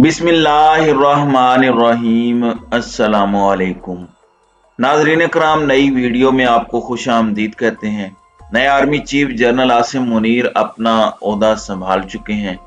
बिस्मिल्लाहिर्रहमानिर्रहीम। अस्सलामुअलैकुम नाजरीन कराम, नई वीडियो में आपको खुश आमदीद कहते हैं। नए army chief general Asim Munir अपना ओहदा संभाल चुके हैं।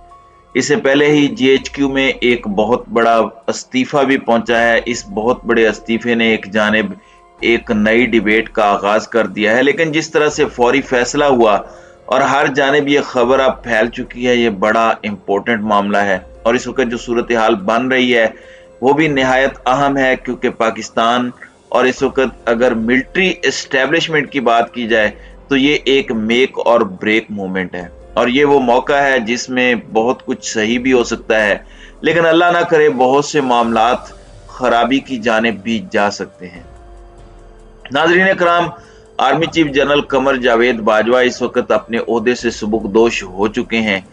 इससे पहले ही जीएचक्यू में एक बहुत बड़ा इस्तीफा भी पहुंचा है। इस बहुत बड़े इस्तीफे ने एक जानिब एक नई डिबेट का आगाज कर दिया है, लेकिन जिस तरह से फौरी फैसला हुआ और हर जानिब ये खबर अब फैल चुकी है, ये बड़ा इंपॉर्टेंट मामला है। और इस वक्त जो सूरत हाल बन रही है वो भी निहायत अहम है, क्योंकि पाकिस्तान और इस वक्त अगर मिलिट्री एस्टेब्लिशमेंट की बात की जाए तो ये एक मेक और ब्रेक मूवमेंट है। और ये वो मौका है जिसमें बहुत कुछ सही भी हो सकता है, लेकिन अल्लाह ना करे बहुत से मामलात खराबी की जानिब भी जा सकते हैं। नाज़रीन कराम, army chief general Qamar Javed Bajwa इस वक्त अपने ओहदे से सुबुकदोश हो चुके हैं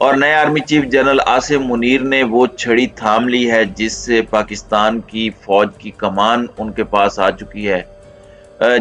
और नए army chief general Asim Munir ने वो छड़ी थाम ली है जिससे पाकिस्तान की फौज की कमान उनके पास आ चुकी है।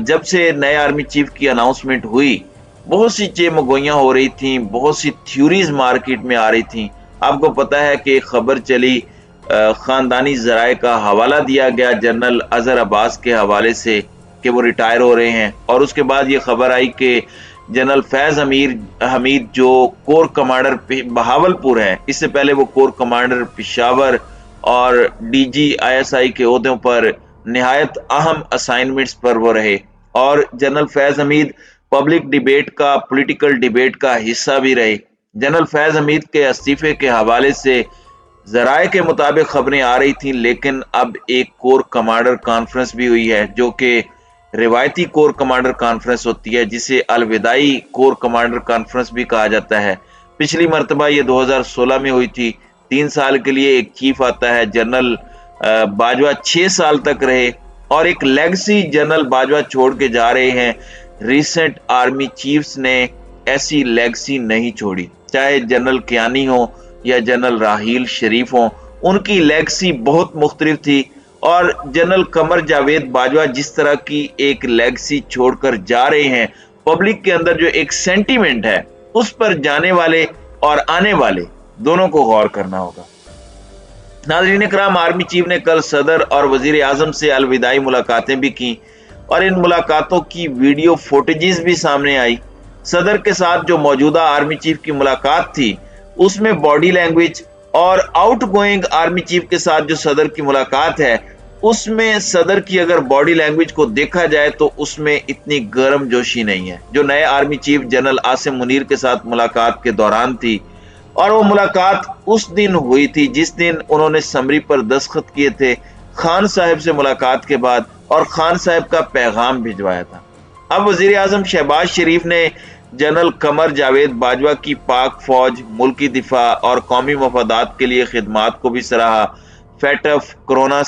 जब से नए आर्मी चीफ की अनाउंसमेंट हुई, बहुत सी चेमगोइयां हो रही थी, बहुत सी थ्योरीज मार्केट में आ रही थी। आपको पता है कि खबर चली, खानदानी जराए का हवाला दिया गया जनरल अजहर अब्बास के हवाले से कि वो रिटायर हो रहे हैं, और उसके बाद ये खबर आई कि जनरल फैज हमीद जो कोर कमांडर बहावलपुर हैं, इससे पहले वो कोर कमांडर पिशावर और डीजी आईएसआई के ओहदों पर निहायत अहम असाइनमेंट्स पर वो रहे, और general Faiz Hamid public debate का, पॉलिटिकल डिबेट का हिस्सा भी रहे। जनरल फैज हमीद के इस्तीफे के हवाले से जराए के मुताबिक खबरें आ रही थी, लेकिन अब एक कोर कमांडर कॉन्फ्रेंस भी हुई है जो कि रिवायती कोर कमांडर कॉन्फ्रेंस होती है, जिसे अलविदाई कोर कमांडर कॉन्फ्रेंस भी कहा जाता है। पिछली मर्तबा ये 2016 में हुई थी। 3 साल के लिए एक चीफ आता है। जनरल बाजवा 6 साल तक रहे और एक लेगेसी जनरल बाजवा छोड़ के जा रहे हैं। रिसेंट आर्मी चीफ्स ने ऐसी लेगेसी नहीं छोड़ी, चाहे जनरल कियानी हो या जनरल राहील शरीफ हो, उनकी लेगेसी बहुत मुख्तलिफ थी। और जनरल कमर जावेद बाजवा जिस तरह की एक लेगेसी छोड़कर जा रहे हैं, पब्लिक के अंदर जो एक सेंटीमेंट है उस पर जाने वाले और आने वाले दोनों को गौर करना होगा। नाज़रीन कराम, आर्मी चीफ ने कल सदर और वजीर आजम से अलविदाई मुलाकातें भी की और इन मुलाकातों की वीडियो फुटेजेस भी सामने आई। सदर के साथ जो मौजूदा आर्मी चीफ की मुलाकात थी उसमें बॉडी लैंग्वेज, और आउटगोइंग आर्मी चीफ के साथ जो सदर की मुलाकात है उसमें सदर की अगर बॉडी लैंग्वेज को देखा जाए तो उसमें इतनी गर्म जोशी नहीं है जो नए army chief general Asim Munir के साथ मुलाकात के दौरान थी। और वो मुलाकात उस दिन हुई थी जिस दिन उन्होंने समरी पर दस्तखत किए थे खान साहब से मुलाकात के बाद, और खान साहब का पैगाम भिजवाया था। अब वजीर आजम शहबाज शरीफ ने जनरल कमर जावेद बाजवा की पाक फौज, मुल्की दिफा और कौमी मफादात के लिए खिदमात को भी सराहा। फैटफ, कोरोना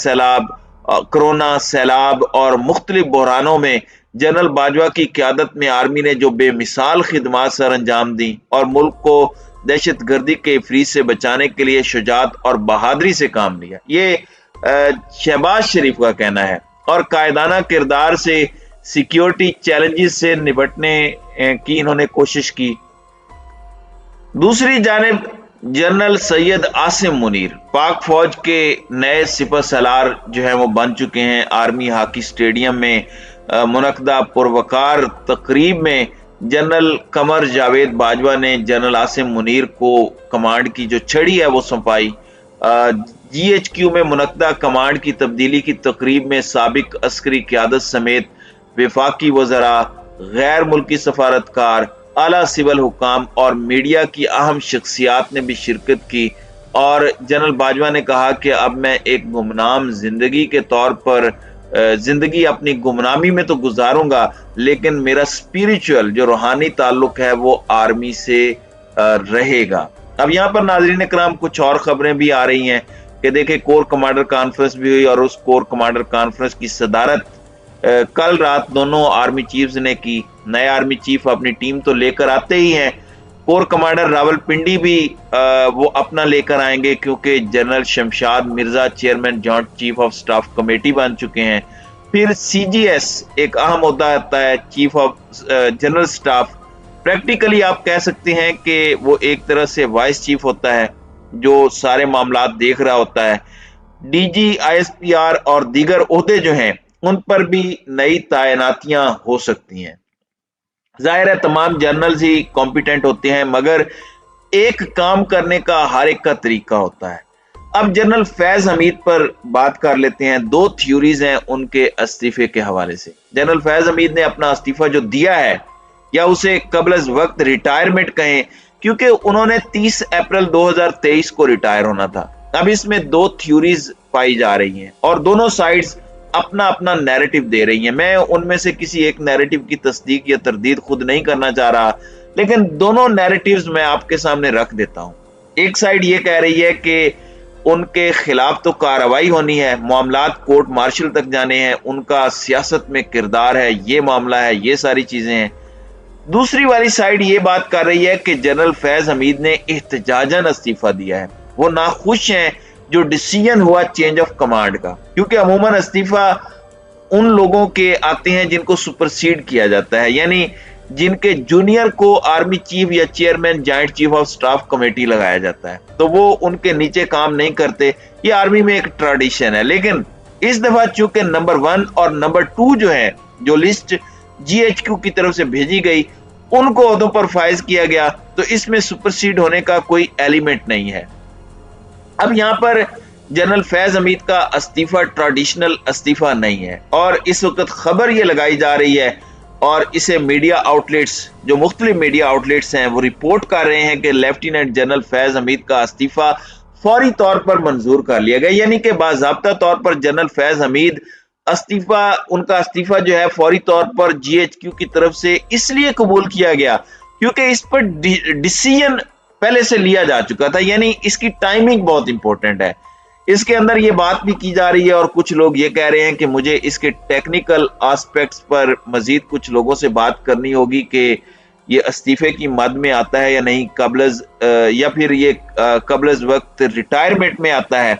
सैलाब और मुख्तलिफ बहरानों में जनरल बाजवा की क़यादत में आर्मी ने जो बेमिसाल खिदमात सर अंजाम दी और मुल्क को दहशत गर्दी के इफरीत से बचाने के लिए शुजात और बहादुरी से काम लिया, ये शहबाज शरीफ का कहना है। और कायदाना किरदार से सिक्योरिटी चैलेंजेस से निपटने की इन्होंने कोशिश की। दूसरी जानिब जनरल सैयद आसिम मुनीर पाक फौज के नए सिपह सलार जो है वो बन चुके हैं। आर्मी हॉकी स्टेडियम में मुनक्दा पुरवकार तकरीब में जनरल कमर जावेद बाजवा ने जनरल आसिम मुनीर को कमांड की जो छड़ी है वो सौंपाई। जीएचक्यू में मुनक्दा कमांड की तब्दीली की तकरीब में साबिक अस्करी क़यादत समेत वफाकी वज़रा, गैर मुल्की सफारतकार, आला सिविल हुकाम और मीडिया की अहम शख्सियात ने भी शिरकत की। और जनरल बाजवा ने कहा कि अब मैं एक गुमनाम जिंदगी के तौर पर जिंदगी अपनी गुमनामी में तो गुजारूंगा, लेकिन मेरा स्पिरिचुअल जो रूहानी ताल्लुक है वो आर्मी से रहेगा। अब यहाँ पर नाजरीन कराम कुछ और खबरें भी आ रही हैं कि देखिए कोर कमांडर कॉन्फ्रेंस भी हुई और उस कोर कमांडर कॉन्फ्रेंस की सदारत कल रात दोनों आर्मी चीफ्स ने की। नए आर्मी चीफ अपनी टीम तो लेकर आते ही हैं, कोर कमांडर रावलपिंडी भी वो अपना लेकर आएंगे, क्योंकि general Shamshad Mirza chairman joint chief of staff committee बन चुके हैं। फिर सीजीएस एक अहम होता है, chief of general staff. Practically आप कह सकते हैं कि वो एक तरह से वाइस चीफ होता है। जो सारे मामलात देख रहा होता है, डीजी, आईएसपीआर और दीगर ओहदे जो हैं उन पर भी नई तैनातियां हो सकती हैं। जाहिर है तमाम जर्नल्स ही कॉम्पिटेंट होते हैं, मगर एक काम करने का हर एक का तरीका होता है। अब जनरल फैज हमीद पर बात कर लेते हैं। दो थ्योरीज हैं उनके इस्तीफे के हवाले से। जनरल फैज हमीद ने अपना इस्तीफा जो दिया है, या उसे कबल अज वक्त रिटायरमेंट कहें, क्योंकि उन्होंने 30 अप्रैल 2023 को रिटायर होना था। अब इसमें दो थ्योरीज पाई जा रही हैं और दोनों साइड्स अपना अपना नैरेटिव दे रही हैं। मैं उनमें से किसी एक नैरेटिव की तस्दीक या तरदीद खुद नहीं करना चाह रहा, लेकिन दोनों नैरेटिव्स मैं आपके सामने रख देता हूं। एक साइड ये कह रही है कि उनके खिलाफ तो कार्रवाई होनी है, मामलात कोर्ट मार्शल तक जाने हैं, उनका सियासत में किरदार है, ये मामला है, ये सारी चीजें हैं। दूसरी वाली साइड ये बात कर रही है कि जनरल फैज हमीद ने इख्तिजाजन इस्तीफा दिया है, वो नाखुश हैं जो डिसीजन हुआ चेंज ऑफ कमांड का, क्योंकि अमूमन इस्तीफा उन लोगों के आते हैं जिनको सुपरसीड किया जाता है, यानी जिनके जूनियर को आर्मी चीफ या chairman joint chief of staff committee लगाया जाता है, तो वो उनके नीचे काम नहीं करते। ये आर्मी में एक ट्रेडिशन है। लेकिन इस दफा चूंकि नंबर 1 और नंबर 2 जो है, जो लिस्ट जीएचक्यू की तरफ से भेजी गई, उनको ओहदों पर फाइज किया गया, तो इसमें सुपरसीड होने का कोई एलिमेंट नहीं है। अब यहां पर जनरल फैज हमीद का इस्तीफा ट्रेडिशनल इस्तीफा नहीं है, और इस वक्त खबर ये लगाई जा रही है और इसे मीडिया आउटलेट्स, जो मुख्तलिफ मीडिया आउटलेट्स हैं, वो रिपोर्ट कर रहे हैं कि लेफ्टिनेंट जनरल फैज हमीद का इस्तीफा फौरी तौर पर मंजूर कर लिया गया, यानी कि बाज़ाब्ता तौर पर जनरल फैज हमीद उनका इस्तीफा जो है फौरी तौर पर जीएचक्यू की तरफ से इसलिए कबूल किया गया क्योंकि इस पर डिसीजन पहले से लिया जा चुका था, यानी इसकी टाइमिंग बहुत इंपॉर्टेंट है। इसके अंदर ये बात भी की जा रही है और कुछ लोग ये कह रहे हैं कि मुझे इसके टेक्निकल एस्पेक्ट्स पर मजीद कुछ लोगों से बात करनी होगी कि ये इस्तीफे की मद में आता है या नहीं, या फिर ये कबल वक्त रिटायरमेंट में आता है,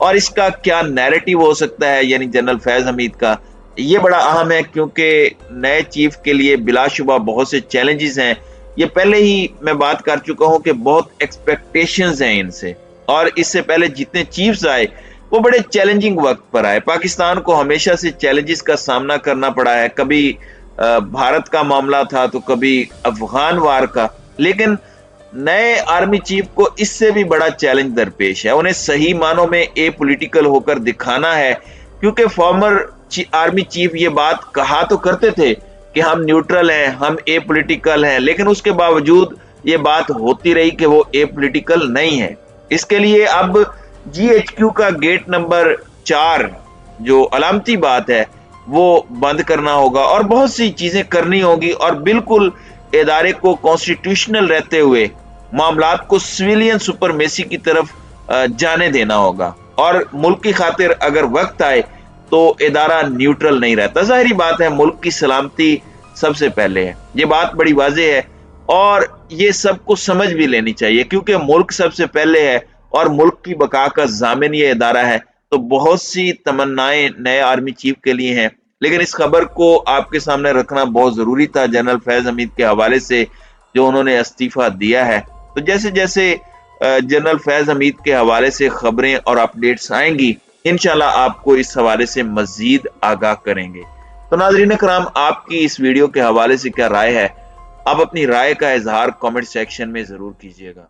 और इसका क्या नैरेटिव हो सकता है, यानी जनरल फैज हमीद का। ये बड़ा अहम है क्योंकि नए चीफ के लिए बिलाशुबा बहुत से चैलेंजेस हैं। ये पहले ही मैं बात कर चुका हूं कि बहुत एक्सपेक्टेशंस हैं इनसे, और इससे पहले जितने चीफ्स आए वो बड़े चैलेंजिंग वक्त पर आए। पाकिस्तान को हमेशा से चैलेंजेस का सामना करना पड़ा है, कभी भारत का मामला था तो कभी अफगान वार का, लेकिन नए आर्मी चीफ को इससे भी बड़ा चैलेंज दरपेश है। उन्हें सही मानों में ए पॉलिटिकल होकर दिखाना है, क्योंकि फॉर्मर आर्मी चीफ ये बात कहा तो करते थे कि हम न्यूट्रल हैं, हम ए पॉलिटिकल हैं, लेकिन उसके बावजूद ये बात होती रही कि वो ए पॉलिटिकल नहीं है। इसके लिए अब जीएचक्यू का गेट नंबर 4 जो अलामती बात है वो बंद करना होगा और बहुत सी चीजें करनी होगी, और बिल्कुल इदारे को कॉन्स्टिट्यूशनल रहते हुए मामलात को सिविलियन सुपरमेसी की तरफ जाने देना होगा, और मुल्क की खातिर अगर वक्त आए तो इदारा न्यूट्रल नहीं रहता। जाहिर बात है मुल्क की सलामती सबसे पहले है, ये बात बड़ी वाज़ेह है और ये सबको समझ भी लेनी चाहिए, क्योंकि मुल्क सबसे पहले है और मुल्क की बका का जामिन ये इदारा है। तो बहुत सी तमन्नाएं नए आर्मी चीफ के लिए हैं, लेकिन इस खबर को आपके सामने रखना बहुत जरूरी था जनरल फैज हमीद के हवाले से, जो उन्होंने इस्तीफा दिया है। तो जैसे जैसे जनरल फैज हमीद के हवाले से खबरें और अपडेट्स आएंगी, इंशाल्लाह आपको इस हवाले से मजीद आगाह करेंगे। तो नाज़रीन कराम, आपकी इस वीडियो के हवाले से क्या राय है? आप अपनी राय का इजहार कमेंट सेक्शन में जरूर कीजिएगा।